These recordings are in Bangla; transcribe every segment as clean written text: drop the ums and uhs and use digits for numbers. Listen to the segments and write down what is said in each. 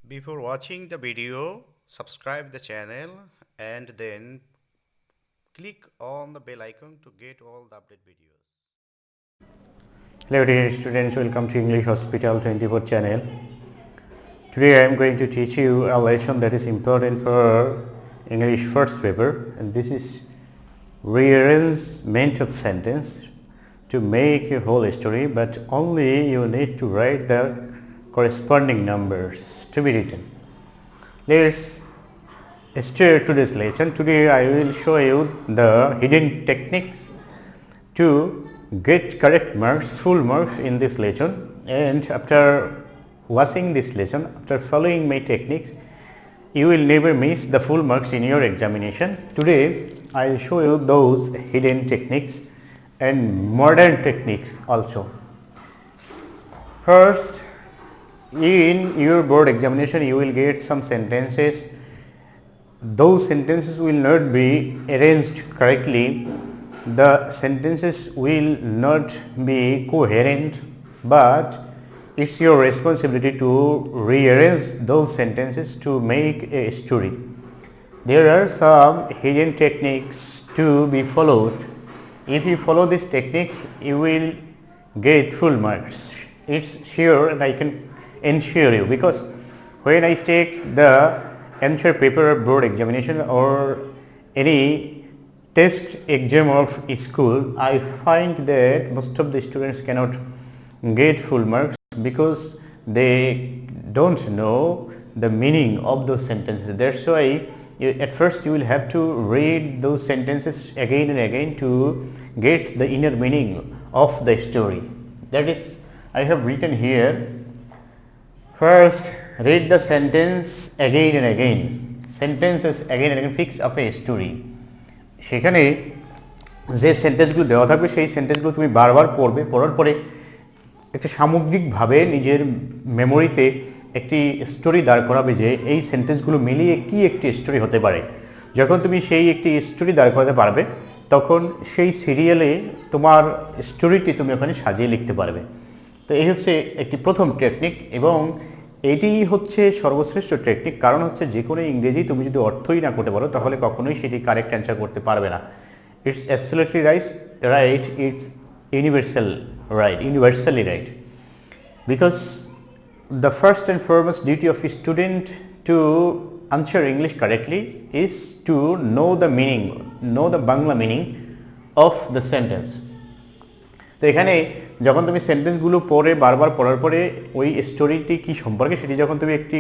Before watching the video, subscribe the channel and then click on the bell icon to get all the update videos. Hello dear students, welcome to English Hospital 24 channel. Today I am going to teach you a lesson that is important for English first paper, and this is rearrangement of sentence to make a whole story, but only you need to write the corresponding numbers to be written. Let's start today's lesson. Today I will show you the hidden techniques to get correct marks, full marks in this lesson, and after watching this lesson, after following my techniques, you will never miss the full marks in your examination. Today I will show you those hidden techniques and modern techniques also. First, in your board examination you will get some sentences. Those sentences will not be arranged correctly. The sentences will not be coherent, but it's your responsibility to rearrange those sentences to make a story. There are some hidden techniques to be followed. If you follow this technique, you will get full marks. It's sure, and I can ensure you, because when I take the answer paper board examination or any test exam of school, I find that most of the students cannot get full marks because they don't know the meaning of those sentences. That's why at first you will have to read those sentences again and again to get the inner meaning of the story. That is, I have written here. First, read the sentence again and again. Sentences again and again fix up a story. সেখানে যে সেন্টেন্সগুলো দেওয়া থাকবে সেই সেন্টেন্সগুলো তুমি বারবার পড়বে, পড়ার পরে একটা সামগ্রিকভাবে নিজের মেমোরিতে একটি স্টোরি দাঁড় করাবে যে এই সেন্টেন্সগুলো মিলিয়ে কি একটি স্টোরি হতে পারে। যখন তুমি সেই একটি স্টোরি দাঁড় করাতে পারবে, তখন সেই সিরিয়ালে তোমার স্টোরিটি তুমি ওখানে সাজিয়ে লিখতে পারবে। তো এই হচ্ছে একটি প্রথম টেকনিক, এবং এটি হচ্ছে সর্বশ্রেষ্ঠ টেকনিক। কারণ হচ্ছে যে কোনো ইংরেজি তুমি যদি অর্থই না করতে পারো তাহলে কখনোই সেটি কারেক্ট অ্যান্সার করতে পারবে না। It's absolutely right, it's universally right, because the first and foremost duty of a student to answer English correctly is to know the Bangla meaning of the sentence. তো এখানে যখন তুমি সেন্টেন্সগুলো পড়ে বারবার পড়ার পরে ওই স্টোরিটি কী সম্পর্কে সেটি যখন তুমি একটি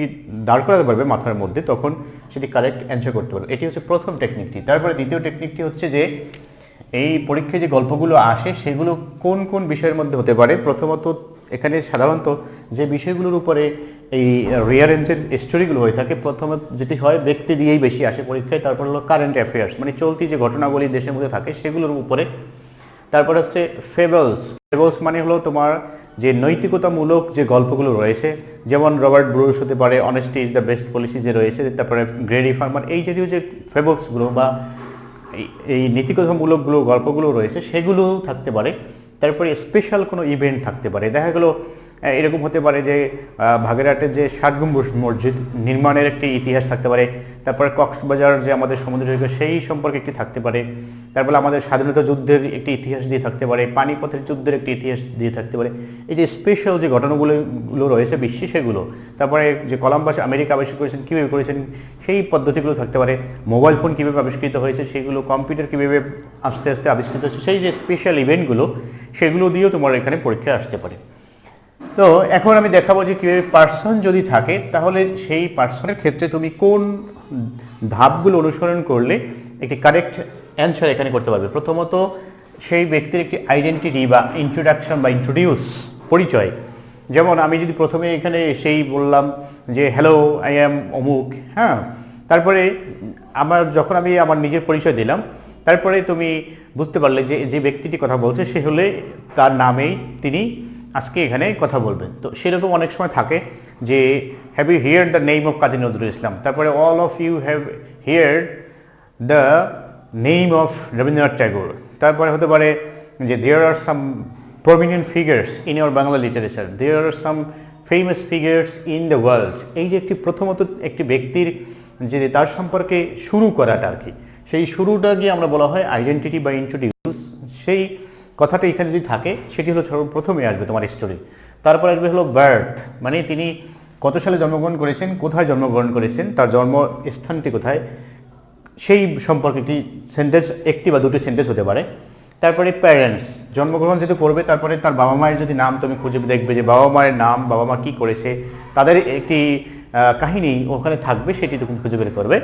দাঁড় করাতে পারবে মাথার মধ্যে, তখন সেটি কারেক্ট অ্যান্সার করতে পারবে। এটি হচ্ছে প্রথম টেকনিকটি। তারপরে দ্বিতীয় টেকনিকটি হচ্ছে যে এই পরীক্ষায় যে গল্পগুলো আসে সেগুলো কোন কোন বিষয়ের মধ্যে হতে পারে। প্রথমত এখানে সাধারণত যে বিষয়গুলোর উপরে এই রিয়ারেঞ্জের স্টোরিগুলো হয়ে থাকে, প্রথমত যেটি হয় ব্যক্তি দিয়েই বেশি আসে পরীক্ষায়। তারপর হলো কারেন্ট অ্যাফেয়ার্স, মানে চলতি যে ঘটনাবলী দেশের মধ্যে থাকে সেগুলোর উপরে। তারপর হচ্ছে ফেবলস মানে হলো তোমার যে নৈতিকতামূলক যে গল্পগুলো রয়েছে, যেমন রবার্ট ব্রুস হতে পারে, honesty is the best policy যে রয়েছে, তারপরে গ্রেডি ফার্মার, এই জাতীয় যে ফেবলসগুলো বা এই নীতিকথামূলকগুলো গল্পগুলো রয়েছে সেগুলো থাকতে পারে। তারপরে স্পেশাল কোনো ইভেন্ট থাকতে পারে। দেখা গেলো এরকম হতে পারে যে ভাগেরহাটে যে ৬০ গম্বুজ মসজিদ নির্মাণের একটি ইতিহাস থাকতে পারে। তারপরে কক্সবাজার যে আমাদের সমুদ্র সৈকত সেই সম্পর্কে একটি থাকতে পারে। তারপরে আমাদের স্বাধীনতা যুদ্ধের একটি ইতিহাস দিয়ে থাকতে পারে, পানিপথের যুদ্ধের একটি ইতিহাস দিয়ে থাকতে পারে। এই যে স্পেশাল যে ঘটনাগুলো রয়েছে বিশ্বে সেগুলো। তারপরে যে কলম্বাস আমেরিকা আবিষ্কার করেছেন, কীভাবে করেছেন সেই পদ্ধতিগুলো থাকতে পারে। মোবাইল ফোন কীভাবে আবিষ্কৃত হয়েছে সেগুলো, কম্পিউটার কীভাবে আস্তে আস্তে আবিষ্কৃত হয়েছে, সেই যে স্পেশাল ইভেন্টগুলো সেগুলো দিয়েও তোমার এখানে পরীক্ষায় আসতে পারে। তো এখন আমি দেখাবো যে কীভাবে পার্সন যদি থাকে তাহলে সেই পার্সনের ক্ষেত্রে তুমি কোন ধাপগুলো অনুসরণ করলে একটি কারেক্ট অ্যান্সার এখানে করতে পারবে। প্রথমত সেই ব্যক্তির একটি আইডেন্টিটি বা ইন্ট্রোডাকশন বা ইন্ট্রোডিউস, পরিচয়। যেমন আমি যদি প্রথমে এখানে এসেই বললাম যে হ্যালো আই অ্যাম অমুক, হ্যাঁ, তারপরে যখন আমি আমার নিজের পরিচয় দিলাম, তারপরে তুমি বুঝতে পারলে যে যে ব্যক্তিটি কথা বলছে সে হলে তার নামেই তিনি আজকে এখানে কথা বলবেন। তো সেরকম অনেক সময় থাকে যে have you heard the name of Kazi Nazrul Islam, তারপরে all of you have heard the name of Rabindranath Tagore. তারপরে হতে পারে যে there are some prominent figures in your Bangla literature, there are some famous figures in the world. এই যে একটি প্রথমত একটি ব্যক্তির যে তার সম্পর্কে শুরু করাটা আর কি, সেই শুরুটা গিয়ে আমরা বলা হয় আইডেন্টিটি বা ইন্ট্রোডিউস। সেই কথাটা এখানে যদি থাকে সেটি হলো সর্বপ্রথমে আসবে তোমার স্টোরি। তারপর আসবে হলো বার্থ, মানে তিনি কত সালে জন্মগ্রহণ করেছেন, কোথায় জন্মগ্রহণ করেছেন, তার জন্মস্থানটি কোথায়, সেই সম্পর্কে একটি সেন্টেন্স, একটি বা দুটি সেন্টেন্স হতে পারে। তারপরে প্যারেন্টস, জন্মগ্রহণ যেহেতু করবে তারপরে তার বাবা মায়ের যদি নাম তুমি খুঁজে দেখবে যে বাবা মায়ের নাম, বাবা মা কী করেছে, তাদের একটি কাহিনী ওখানে থাকবে, সেটি তুমি খুঁজে বের করবে।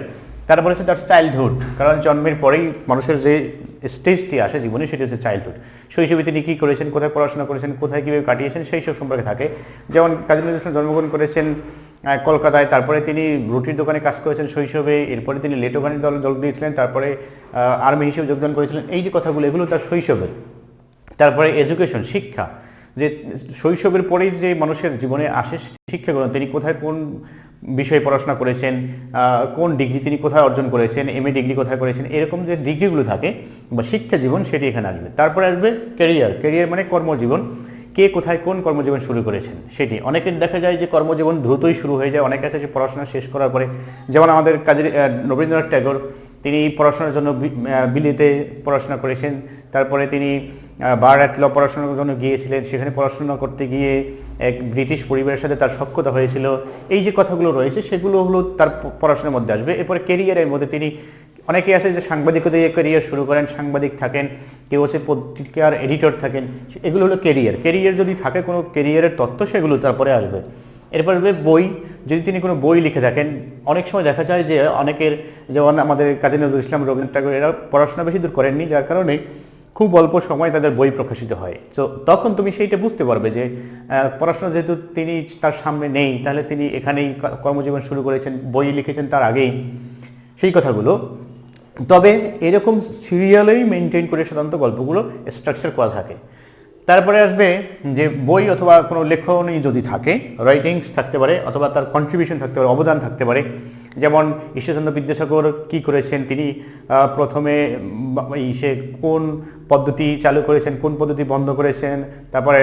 তারপরে হচ্ছে তার চাইল্ডহুড, কারণ জন্মের পরেই মানুষের যে স্টেজটি আসে জীবনে সেটি হচ্ছে চাইল্ডহুড। শৈশবে তিনি কী করেছেন, কোথায় পড়াশোনা করেছেন, কোথায় কীভাবে কাটিয়েছেন, সেই সব সম্পর্কে থাকে। যেমন কাজী নজরুল ইসলাম জন্মগ্রহণ করেছেন কলকাতায়, তারপরে তিনি রুটির দোকানে কাজ করেছেন শৈশবে, এরপরে তিনি লেটোগানের দল যোগ দিয়েছিলেন, তারপরে আর্মি হিসেবে যোগদান করেছিলেন। এই যে কথাগুলো এগুলো তার শৈশবের। তারপরে এডুকেশন, শিক্ষা, যে শৈশবের পরেই যে মানুষের জীবনে আসে শিক্ষাগুলো, তিনি কোথায় কোন বিষয়ে পড়াশোনা করেছেন, কোন ডিগ্রি তিনি কোথায় অর্জন করেছেন, MA ডিগ্রি কোথায় করেছেন, এরকম যে ডিগ্রিগুলো থাকে বা শিক্ষা জীবন সেটি এখানে আসবে। তারপরে আসবে ক্যারিয়ার, ক্যারিয়ার মানে কর্মজীবন, কে কোথায় কোন কর্মজীবন শুরু করেছেন সেটি। অনেকের দেখা যায় যে কর্মজীবন দ্রুতই শুরু হয়ে যায়, অনেকে আছে যে পড়াশোনা শেষ করার পরে, যেমন আমাদের কাজী রবীন্দ্রনাথ ট্যাগর, তিনি পড়াশোনার জন্য বিলেতে পড়াশোনা করেছেন, তারপরে তিনি বার অ্যাট ল পড়াশোনার জন্য গিয়েছিলেন, সেখানে পড়াশোনা করতে গিয়ে এক ব্রিটিশ পরিবারের সাথে তার সখ্যতা হয়েছিল। এই যে কথাগুলো রয়েছে সেগুলো হলো তার পড়াশোনার মধ্যে আসবে। এরপরে কেরিয়ারের মধ্যে তিনি, অনেকে আছে যে সাংবাদিকতা দিয়ে ক্যারিয়ার শুরু করেন, সাংবাদিক থাকেন, কেউ আছে পত্রিকার এডিটর থাকেন, এগুলো হলো কেরিয়ার। কেরিয়ার যদি থাকে কোনো কেরিয়ারের তথ্য সেগুলো তারপরে আসবে। এরপর আসবে বই, যদি তিনি কোনো বই লিখে থাকেন। অনেক সময় দেখা যায় যে অনেকের, যেমন আমাদের কাজী নজরুল ইসলাম, রবীন্দ্রনাথ ঠাকুর, এরা পড়াশোনা বেশি দূর করেননি, যার কারণে খুব অল্প সময় তাদের বই প্রকাশিত হয়। তো তখন তুমি সেইটা বুঝতে পারবে যে পড়াশোনা যেহেতু তিনি তার সামনে নেই, তাহলে তিনি এখানেই কর্মজীবন শুরু করেছেন, বই লিখেছেন তার আগেই, সেই কথাগুলো। তবে এরকম সিরিয়ালেই মেনটেন করে সাধারণত গল্পগুলো স্ট্রাকচার করা থাকে। তারপরে আসবে যে বই অথবা কোনো লেখনী যদি থাকে, রাইটিংস থাকতে পারে, অথবা তার কন্ট্রিবিউশন থাকতে পারে, অবদান থাকতে পারে। যেমন ঈশ্বরচন্দ্র বিদ্যাসাগর কী করেছেন, তিনি প্রথমে সে কোন পদ্ধতি চালু করেছেন, কোন পদ্ধতি বন্ধ করেছেন, তারপরে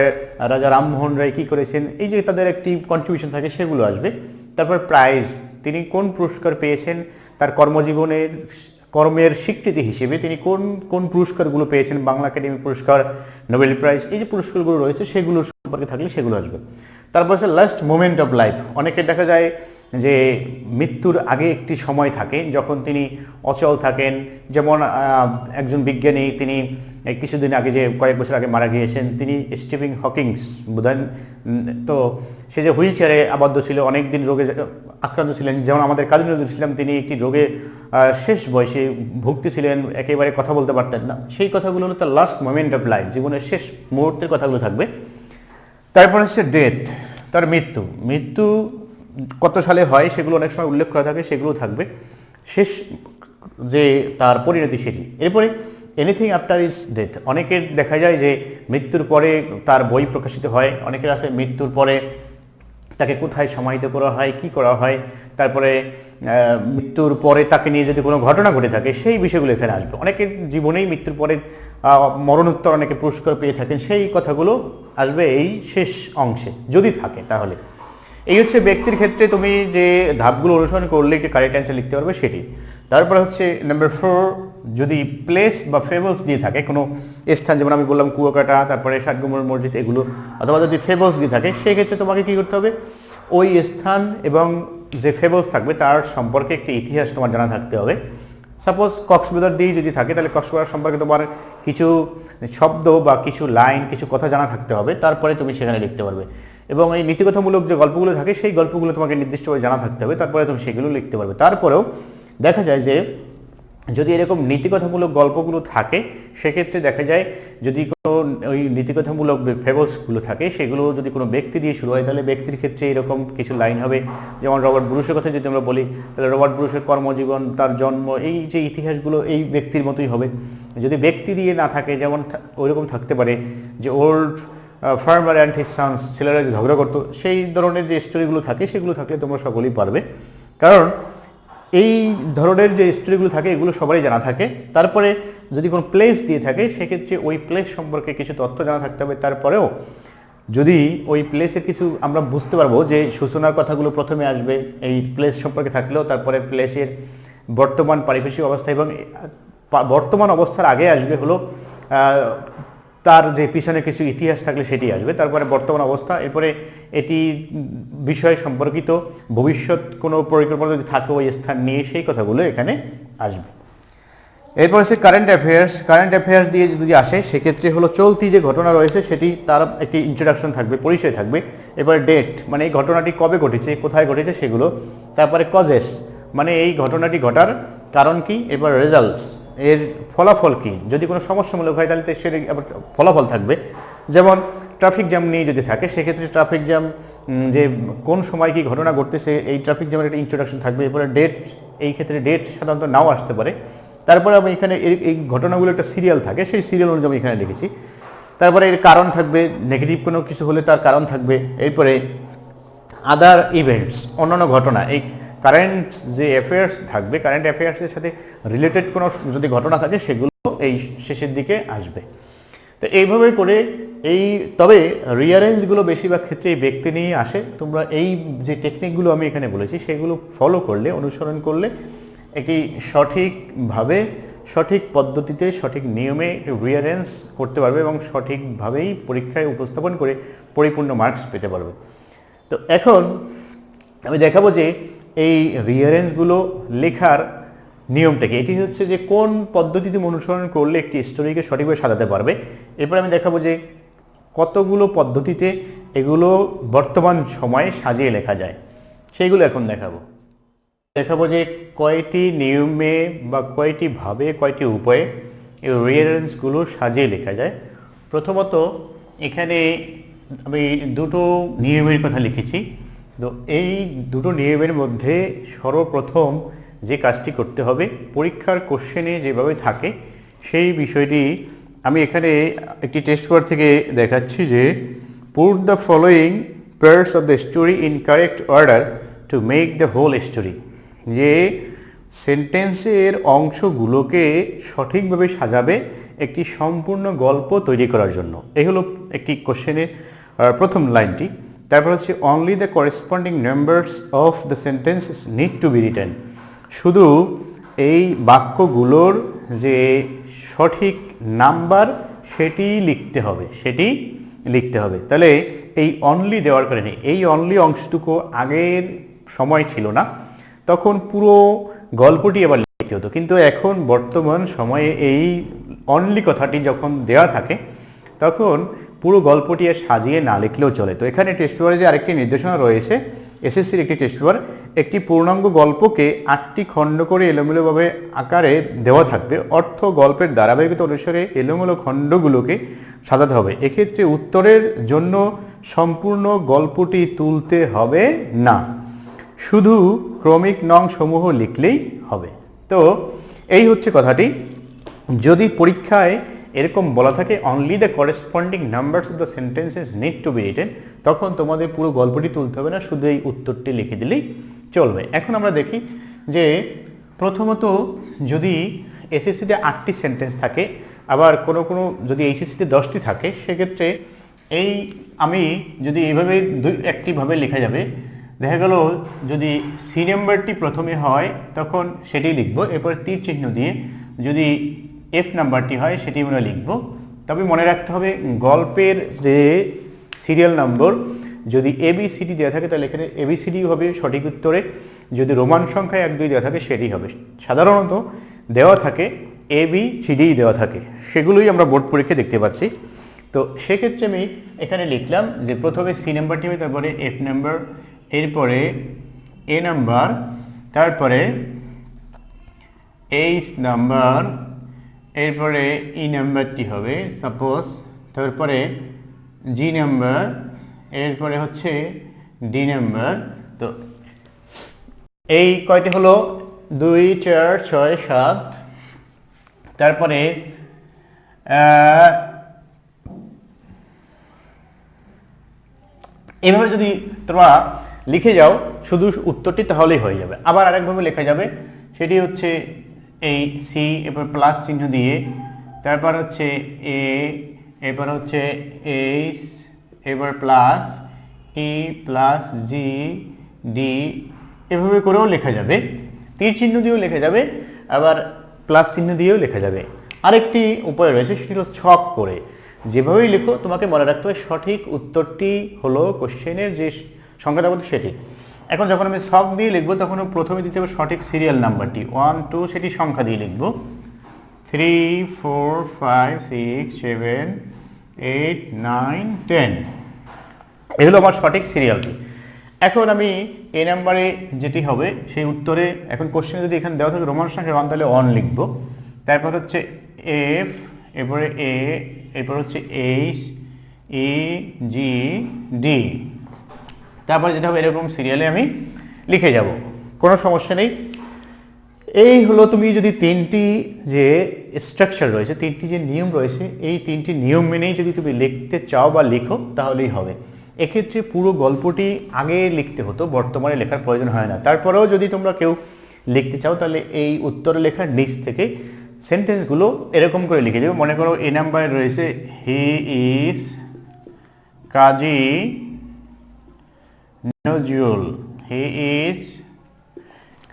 রাজা রামমোহন রায় কী করেছেন, এই যে তাদের একটি কন্ট্রিবিউশন থাকে সেগুলো আসবে। তারপর প্রাইজ, তিনি কোন পুরস্কার পেয়েছেন, তার কর্মজীবনের কর্মের স্বীকৃতি হিসেবে তিনি কোন কোন পুরস্কারগুলো পেয়েছেন, বাংলা একাডেমি পুরস্কার, নোবেল প্রাইজ, এই যে পুরস্কারগুলো রয়েছে সেগুলো সম্পর্কে থাকলে সেগুলো আসবে। তারপর আছে লাস্ট মোমেন্ট অফ লাইফ। অনেকের দেখা যায় যে মৃত্যুর আগে একটি সময় থাকে যখন তিনি অচল থাকেন। যেমন একজন বিজ্ঞানী, তিনি কিছুদিন আগে, যে কয়েক বছর আগে মারা গিয়েছেন, তিনি স্টিফেন হকিংস বোধহয়, তো সে যে হুইল চেয়ারে আবদ্ধ ছিল, অনেক দিন রোগে আক্রান্ত ছিলেন। যেমন আমাদের কাজী নজরুল ইসলাম, তিনি একটি রোগে শেষ বয়সে ভুগতেছিলেন, একেবারে কথা বলতে পারতেন না। সেই কথাগুলো হলো তার লাস্ট মোমেন্ট অফ লাইফ, জীবনের শেষ মুহূর্তের কথাগুলো থাকবে। তারপর হচ্ছে ডেথ, তার মৃত্যু। মৃত্যু কত সালে হয় সেগুলো অনেক সময় উল্লেখ করা থাকে, সেগুলো থাকবে। শেষ যে তার পরিণতি সেটি। এরপরে এনিথিং আফটার ইজ ডেথ। অনেকের দেখা যায় যে মৃত্যুর পরে তার বই প্রকাশিত হয়, অনেকের আছে মৃত্যুর পরে তাকে কোথায় সমাহিত করা হয়, কি করা হয়, তারপরে মৃত্যুর পরে তাকে নিয়ে যদি কোনো ঘটনা ঘটে থাকে সেই বিষয়গুলো এখানে আসবে। অনেকের জীবনেই মৃত্যুর পরে মরণোত্তর অনেকে পুরস্কার পেয়ে থাকেন, সেই কথাগুলো আসবে এই শেষ অংশে যদি থাকে। তাহলে এই হচ্ছে ব্যক্তির ক্ষেত্রে তুমি যে ধাপগুলো অনুসরণ করলে একটি কারেক্ট অ্যান্সার লিখতে পারবে সেটি। তারপর হচ্ছে নাম্বার 4, যদি প্লেস বা ফেবলস দিয়ে থাকে কোনো স্থান, যেমন আমি বললাম কুয়াকাটা, তারপরে ষাটগম্বুজ মসজিদ, এগুলো, অথবা যদি ফেবলস দিয়ে থাকে সেক্ষেত্রে তোমাকে কী করতে হবে, ওই স্থান এবং যে ফেবলস থাকবে তার সম্পর্কে একটি ইতিহাস তোমার জানা থাকতে হবে। সাপোজ কক্সবাজার দিয়ে যদি থাকে তাহলে কক্সবাজার সম্পর্কে তোমার কিছু শব্দ বা কিছু লাইন, কিছু কথা জানা থাকতে হবে, তারপরে তুমি সেখানে লিখতে পারবে। এবং এই নীতিকথামূলক যে গল্পগুলো থাকে সেই গল্পগুলো তোমাকে নির্দিষ্টভাবে জানা থাকতে হবে, তারপরে তুমি সেগুলো লিখতে পারবে। তারপরেও দেখা যায় যে যদি এরকম নীতিকথামূলক গল্পগুলো থাকে সেক্ষেত্রে দেখা যায় যদি কোনো ওই নীতিকথামূলক ফেবলসগুলো থাকে সেগুলো যদি কোনো ব্যক্তি দিয়ে শুরু হয় তাহলে ব্যক্তির ক্ষেত্রে এরকম কিছু লাইন হবে। যেমন রবার্ট ব্রুশের কথা যদি আমরা বলি তাহলে রবার্ট ব্রুশের কর্মজীবন, তার জন্ম, এই যে ইতিহাসগুলো এই ব্যক্তির মতোই হবে। যদি ব্যক্তি দিয়ে না থাকে, যেমন ওইরকম থাকতে পারে যে old farmer and his sons, ছেলেরা যে ঝগড়া করতো, সেই ধরনের যে স্টোরিগুলো থাকে সেগুলো থাকলে তোমরা সকলেই পারবে, কারণ এই ধরনের যে স্টোরিগুলো থাকে এগুলো সবারই জানা থাকে। তারপরে যদি কোনো প্লেস দিয়ে থাকে সেক্ষেত্রে ওই প্লেস সম্পর্কে কিছু তথ্য জানা থাকতে হবে। তারপরেও যদি ওই প্লেসের কিছু আমরা বুঝতে পারবো যে সূচনার কথাগুলো প্রথমে আসবে এই প্লেস সম্পর্কে থাকলেও, তারপরে প্লেসের বর্তমান পারিপার্শ্বিক অবস্থা এবং বর্তমান অবস্থার আগে আসবে হলো তার যে পিছনে কিছু ইতিহাস থাকলে সেটি আসবে, তারপরে বর্তমান অবস্থা, এরপরে এটি বিষয় সম্পর্কিত ভবিষ্যৎ কোনো পরিকল্পনা যদি থাকে ওই স্থান নিয়ে সেই কথাগুলো এখানে আসবে। এরপর হচ্ছে কারেন্ট অ্যাফেয়ার্স। কারেন্ট অ্যাফেয়ার্স দিয়ে যদি আসে সেক্ষেত্রে হলো চলতি যে ঘটনা রয়েছে সেটি তার একটি ইন্ট্রোডাকশন থাকবে, পরিচয় থাকবে। এরপরে ডেট মানে এই ঘটনাটি কবে ঘটেছে, কোথায় ঘটেছে সেগুলো। তারপরে কজেস মানে এই ঘটনাটি ঘটার কারণ কি। এবার রেজাল্টস এর ফলাফল কি, যদি কোনো সমস্যামূলক হয় তাহলে সেটি আবার ফলাফল থাকবে। যেমন ট্রাফিক জ্যাম নিয়ে যদি থাকে সেক্ষেত্রে ট্রাফিক জ্যাম যে কোন সময় কি ঘটনা ঘটতেছে এই ট্রাফিক জ্যামের একটা ইন্ট্রোডাকশন থাকবে। এরপরে ডেট, এই ক্ষেত্রে ডেট সাধারণত নাও আসতে পারে। তারপরে আমি এখানে এই ঘটনাগুলো একটা সিরিয়াল থাকে, সেই সিরিয়াল অনুযায়ী আমি এখানে লিখেছি। তারপরে এর কারণ থাকবে, নেগেটিভ কোনো কিছু হলে তার কারণ থাকবে। এরপরে আদার ইভেন্টস অন্যান্য ঘটনা, এই কারেন্ট যে অ্যাফেয়ার্স থাকবে, কারেন্ট অ্যাফেয়ার্সের সাথে রিলেটেড কোনো যদি ঘটনা থাকে সেগুলো এই শেষের দিকে আসবে। তো এইভাবে করে তবে রিয়ারেঞ্জগুলো বেশিরভাগ ক্ষেত্রে এই ব্যক্তি নিয়ে আসে। তোমরা এই যে টেকনিকগুলো আমি এখানে বলেছি সেগুলো ফলো করলে, অনুসরণ করলে একটি সঠিকভাবে, সঠিক পদ্ধতিতে, সঠিক নিয়মে রিয়ারেঞ্জ করতে পারবে এবং সঠিকভাবেই পরীক্ষায় উপস্থাপন করে পরিপূর্ণ মার্কস পেতে পারবে। তো এখন আমি দেখাবো যে এই রিয়ারেঞ্জগুলো লেখার নিয়মটা কি। এটি হচ্ছে যে কোন পদ্ধতিতে অনুসরণ করলে একটি স্টোরিকে সঠিকভাবে সাজাতে পারবে। এরপর আমি দেখাবো যে কতগুলো পদ্ধতিতে এগুলো বর্তমান সময়ে সাজিয়ে লেখা যায়, সেইগুলো এখন দেখাবো যে কয়টি নিয়মে বা কয়টি ভাবে, কয়টি উপায়ে এই রিয়ারেঞ্জগুলো সাজিয়ে লেখা যায়। প্রথমত এখানে আমি দুটো নিয়মের কথা লিখেছি। তো এই দুটো নিয়মের মধ্যে সর্বপ্রথম যে কাজটি করতে হবে, পরীক্ষার কোশ্চেনে যেভাবে থাকে সেই বিষয়টি আমি এখানে একটি টেস্ট পেপার থেকে দেখাচ্ছি যে put the following parts of the story in correct order to make the whole story. যে সেন্টেন্সের অংশগুলোকে সঠিকভাবে সাজাবে একটি সম্পূর্ণ গল্প তৈরি করার জন্য। এই হলো একটি কোশ্চেনের প্রথম লাইনটি। তারপর হচ্ছে only the corresponding numbers of the sentences need to be written. শুধু এই বাক্যগুলোর যে সঠিক নাম্বার সেটি লিখতে হবে। তাহলে এই অনলি দেওয়ার কারণে, এই অনলি অংশটুকু আগের সময় ছিল না, তখন পুরো গল্পটি আবার লিখতে হতো। কিন্তু এখন বর্তমান সময়ে এই অনলি কথাটি যখন দেওয়া থাকে তখন পুরো গল্পটি আর সাজিয়ে না লিখলেও চলে। তো এখানে টেস্ট পেপারে যে আরেকটি নির্দেশনা রয়েছে, এসএসসির একটি টেস্ট পেপার, একটি পূর্ণাঙ্গ গল্পকে 8টি খণ্ড করে এলোমেলোভাবে আকারে দেওয়া থাকবে। অর্থ গল্পের ধারাবাহিকতা অনুসারে এলোমেলো খণ্ডগুলোকে সাজাতে হবে। এক্ষেত্রে উত্তরের জন্য সম্পূর্ণ গল্পটি তুলতে হবে না, শুধু ক্রমিক নং সমূহ লিখলেই হবে। তো এই হচ্ছে কথাটি। যদি পরীক্ষায় এরকম বলা থাকে only the corresponding numbers of the sentences need to be written, তখন তোমাদের পুরো গল্পটি তুলতে হবে না, শুধু এই উত্তরটি লিখে দিলেই চলবে। এখন আমরা দেখি যে প্রথমত যদি এসএসসিতে 8টি সেন্টেন্স থাকে, আবার কোনো যদি এইচএসসিতে 10টি থাকে, সেক্ষেত্রে আমি যদি এইভাবে একটিভাবে লেখা যাবে। দেখা গেল যদি সি নাম্বারটি প্রথমে হয় তখন সেটি লিখব, এরপর তীর চিহ্ন দিয়ে যদি এফ নাম্বারটি হয় সেটি আমরা লিখব। তবে মনে রাখতে হবে গল্পের যে সিরিয়াল নম্বর যদি এবিসিডি দেওয়া থাকে তাহলে এখানে এবিসিডি হবে সঠিক উত্তরে, যদি রোমান সংখ্যায় 1 2 দেওয়া থাকে সেটি হবে। সাধারণত দেওয়া থাকে এবিসিডি দেওয়া থাকে, সেগুলোই আমরা বোর্ড পরীক্ষায় দেখতে পাচ্ছি। তো সেক্ষেত্রে আমি এখানে লিখলাম যে প্রথমে সি নাম্বারটি হবে, তারপরে এফ নাম্বার, এরপরে এ নাম্বার, তারপরে এইচ নাম্বার, এরপরে ই নাম্বারটি হবে সাপোজ, তারপরে জি নাম্বার, এরপরে হচ্ছে ডি নাম্বার। তো এই কয়টি হলো 2 4 6 7। তারপরে এভাবে যদি তোমরা লিখে যাও শুধু উত্তরটি তাহলেই হয়ে যাবে। আবার আরেকভাবে লেখা যাবে, সেটি হচ্ছে এই সি, এরপর প্লাস চিহ্ন দিয়ে, তারপর হচ্ছে এ, এরপর হচ্ছে এইচ, এবার plus E plus G D এভাবে করেও লেখা যাবে, তীর চিহ্ন দিয়েও লেখা যাবে, আবার প্লাস চিহ্ন দিয়েও লেখা যাবে। আরেকটি উপায় রয়েছে, সেটি হলো ছক করে। যেভাবেই লেখো তোমাকে মনে রাখতে হবে সঠিক উত্তরটি হলো কোশ্চেনের যে সংখ্যাটা বলতে সেটি। এখন যখন আমি ছক দিয়ে লিখবো তখন প্রথমে দিতে হবে সঠিক সিরিয়াল নাম্বারটি 1 2 সেটি সংখ্যা দিয়ে লিখবো 3 4 5 6 7 8 9 10 এগুলো আমার সঠিক সিরিয়ালটি। এখন আমি এই নাম্বারে যেটি হবে সেই উত্তরে, এখন কোশ্চেনে যদি এখানে দেওয়া থাকে রোমান সংখ্যা 1 তাহলে 1 লিখবো, তারপর হচ্ছে এফ, এরপরে এ, এরপর হচ্ছে এইচ ই জি ডি, তারপরে যেটা হবে এরকম সিরিয়ালে আমি লিখে যাব, কোনো সমস্যা নেই। এই হলো তুমি যদি তিনটি যে স্ট্রাকচার রয়েছে, তিনটি যে নিয়ম রয়েছে, এই তিনটি নিয়ম মেনেই যদি তুমি লিখতে চাও বা লিখো তাহলেই হবে। এক্ষেত্রে পুরো গল্পটি আগে লিখতে হতো, বর্তমানে লেখার প্রয়োজন হয় না। তারপরেও যদি তোমরা কেউ লিখতে চাও তাহলে এই উত্তর লেখার নিচ থেকে সেন্টেন্সগুলো এরকম করে লিখে দেবে। মনে করো এ নাম্বারে রয়েছে he is Kazi Nazrul, he is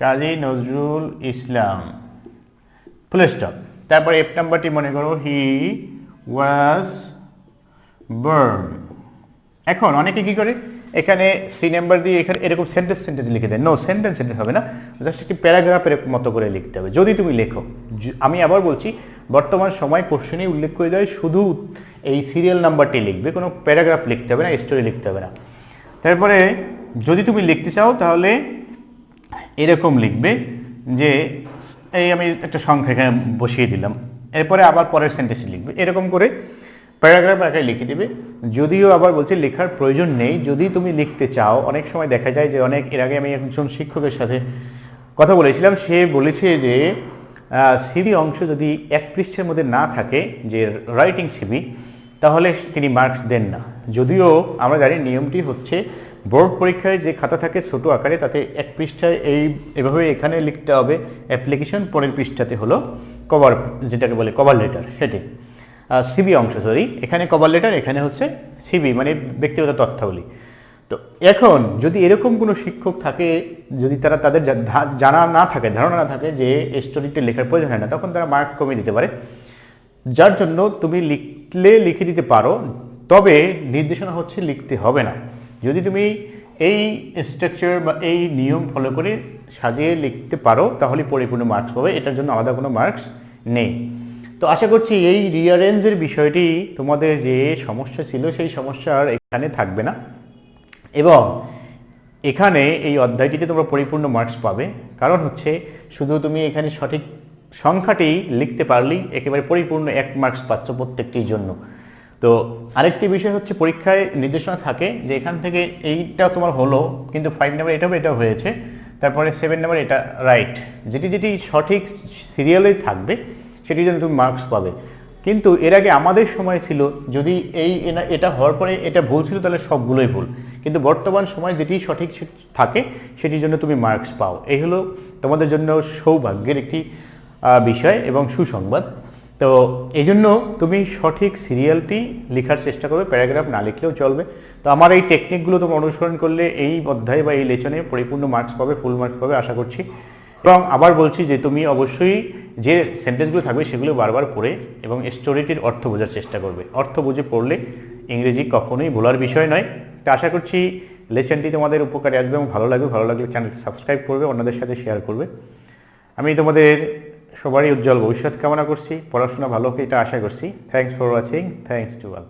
Kazi Nazrul Islam, full stop. তারপরে এফ নাম্বারটি মনে করো হি ওয়াজ বার্ন। এখন অনেকে কি করে এখানে সি নাম্বার দিয়ে এখানে এরকম সেন্টেন্স লিখে দেয়। নো, সেন্টেন্স হবে না, জাস্ট একটি প্যারাগ্রাফের মতো করে লিখতে হবে যদি তুমি লেখো। আমি আবার বলছি, বর্তমান সময় কোশ্চেনে উল্লেখ করে দেয় শুধু এই সিরিয়াল নাম্বারটি লিখবে, কোনো প্যারাগ্রাফ লিখতে হবে না, স্টোরি লিখতে হবে না। তারপরে যদি তুমি লিখতে চাও তাহলে এরকম লিখবে যে এই আমি একটা সংখ্যা এখানে বসিয়ে দিলাম, এরপরে আবার পরের সেন্টেন্স লিখবে, এরকম করে প্যারাগ্রাফ আকারে লিখে দেবে। যদিও আবার বলছি লেখার প্রয়োজন নেই যদি তুমি লিখতে চাও। অনেক সময় দেখা যায় যে এর আগে আমি একজন শিক্ষকের সাথে কথা বলেছিলাম, সে বলেছে যে সিবি অংশ যদি এক পৃষ্ঠের মধ্যে না থাকে, যে রাইটিং সিবি, তাহলে তিনি মার্কস দেন না। যদিও আমরা জানি নিয়মটি হচ্ছে বোর্ড পরীক্ষায় যে খাতা থাকে ছোট আকারে, তাতে এক পৃষ্ঠায় এভাবে এখানে লিখতে হবে অ্যাপ্লিকেশন, পরের পৃষ্ঠাতে হলো কভার, যেটাকে বলে কভার লেটার, সেটি সিবি অংশ, সরি এখানে কভার লেটার, এখানে হচ্ছে সিবি মানে ব্যক্তিগত তথ্যাবলী। তো এখন যদি এরকম কোনো শিক্ষক থাকে, যদি তাদের জানা না থাকে, ধারণা না থাকে যে স্টোরিতে লেখার প্রয়োজন হয় না, তখন তারা মার্ক কমিয়ে দিতে পারে, যার জন্য তুমি লিখে দিতে পারো, তবে নির্দেশনা হচ্ছে লিখতে হবে না। যদি তুমি এই স্ট্রাকচার বা এই নিয়ম ফলো করে সাজিয়ে লিখতে পারো তাহলে পরিপূর্ণ মার্কস পাবে, এটার জন্য আলাদা কোনো মার্কস নেই। তো আশা করছি এই রিঅ্যারেঞ্জের বিষয়টি তোমাদের যে সমস্যা ছিল সেই সমস্যা আর এখানে থাকবে না, এবং এখানে এই অধ্যায়টিতে তোমরা পরিপূর্ণ মার্কস পাবে। কারণ হচ্ছে শুধু তুমি এখানে সঠিক সংখ্যাটি লিখতে পারলেই একেবারে পরিপূর্ণ 1 মার্কস পাচ্ছ প্রত্যেকটির জন্য। তো আরেকটি বিষয় হচ্ছে পরীক্ষায় নির্দেশনা থাকে যে এখান থেকে এইটা তোমার হলো, কিন্তু 5 নাম্বার এটাও হয়েছে, তারপরে 7 নাম্বার এটা রাইট, যেটি সঠিক সিরিয়ালে থাকবে সেটির জন্য তুমি মার্কস পাবে। কিন্তু এর আগে আমাদের সময় ছিল যদি এটা হওয়ার পরে এটা ভুল ছিল তাহলে সবগুলোই ভুল, কিন্তু বর্তমান সময় যেটি সঠিক থাকে সেটির জন্য তুমি মার্কস পাও। এই হলো তোমাদের জন্য সৌভাগ্যের একটি বিষয় এবং সুসংবাদ। তো এই জন্য তুমি সঠিক সিরিয়ালটি লেখার চেষ্টা করবে, প্যারাগ্রাফ না লিখলেও চলবে। তো আমার এই টেকনিকগুলো তোমরা অনুসরণ করলে এই অধ্যায় বা এই লেসনে পরিপূর্ণ মার্কস পাবে, ফুল মার্কস পাবে আশা করছি। এবং আবার বলছি যে তুমি অবশ্যই যে সেন্টেন্সগুলো থাকবে সেগুলো বারবার পড়ে এবং স্টোরিটির অর্থ বোঝার চেষ্টা করবে। অর্থ বুঝে পড়লে ইংরেজি কখনোই ভোলার বিষয় নয়। তো আশা করছি লেসনটি তোমাদের উপকারে আসবে এবং ভালো লাগলে চ্যানেলটি সাবস্ক্রাইব করবে, অন্যদের সাথে শেয়ার করবে। আমি তোমাদের সবারই উজ্জ্বল ভবিষ্যৎ কামনা করছি, পড়াশোনা ভালো হোক এটা আশা করছি। Thanks for watching, thanks to all.